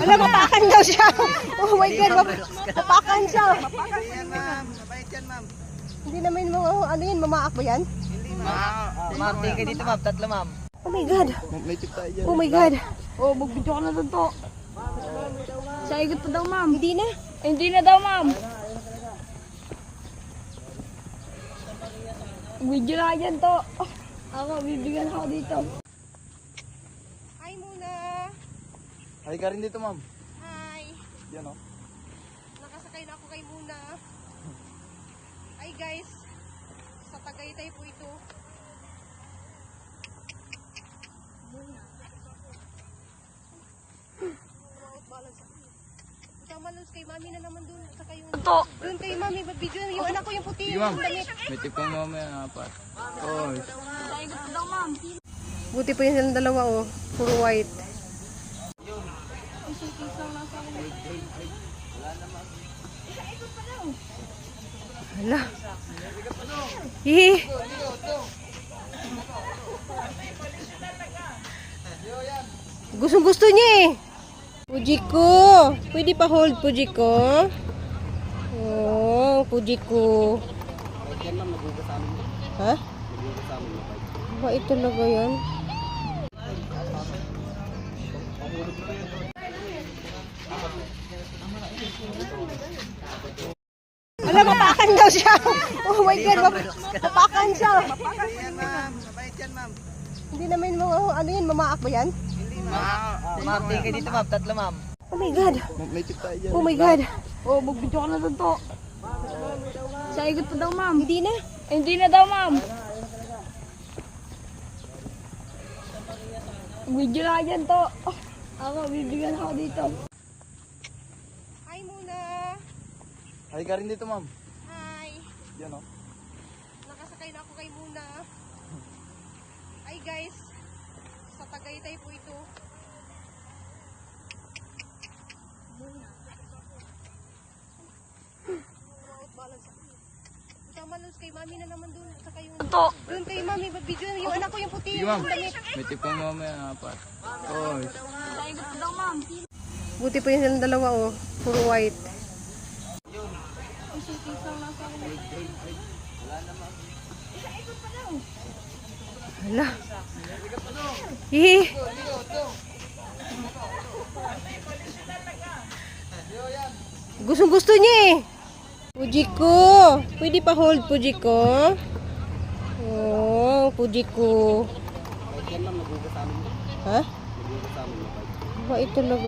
Wala, mapakan daw siya. Oh my God, mapakan siya. Mapakan yan, ma'am. Mabait yan, ma'am. Hindi naman mga, ano yan, mamaak ba yan? Hindi, ma'am. Ma'am, tingin dito, ma'am. Tatlo, ma'am. Oh my God. May tip tayo dyan. Oh my God. Oh, magbidyo ka na doon to. Sa igot pa daw, ma'am. Hindi na. Hindi na daw, ma'am. Video na yan to. Ako, bibigyan ako dito. Hi muna. Hay ka rin dito, ma'am. Hi. Yan, oh. Nakasakay na ako kay Muna. Hi guys. Sa Tagaytay po ito. Malos kay mami na naman dun. Saka yung To. dun kay mami, video yung anak ko yung puti. Sige, ma'am. Yung damit. May tip kang mamaya, apat. Oh, Sa igot pa daw, ma'am. Buti pa yung dalawa oh. Puro white. Hala. Hihi. Gustong-gusto niya eh. Pujiko. Pwede pa hold, Pujiko? Oh, Pujiko. Ha? Bait talaga yan. Wala, mapakan daw siya. Oh my God, mapakan siya. Mapakan yan, ma'am. Mabait yan, ma'am. Hindi naman mga, ano yan, mamaak ba yan? Hindi, ma'am. Ma'am, tingin dito, ma'am. Tatlo, ma'am. Oh my God. May tip tayo dyan. Oh my God. Oh, magbidyo ka na doon to. Sa igot pa daw, ma'am. Hindi na. Hindi na daw, ma'am. Video na yan to. Ako, bibigyan ako dito. Hi muna. Hay ka rin dito, ma'am. Hi. Yan, oh. Nakasakay na ako kay Muna. Hi guys. Sa Tagaytay po ito. Malos kay mami na naman dun. Saka yung To. dun kay mami, video yung anak ko yung puti. Sige, ma'am. Yung damit. May tip kang mamaya, apat. Oh, Sa igot pa daw, ma'am. Buti pa yung dalawa oh. Puro white. Hala. Hihi. Gustong-gusto niya eh. Pujiko. Pwede pa hold, Pujiko? Oh, Pujiko. Ha? Bait talaga.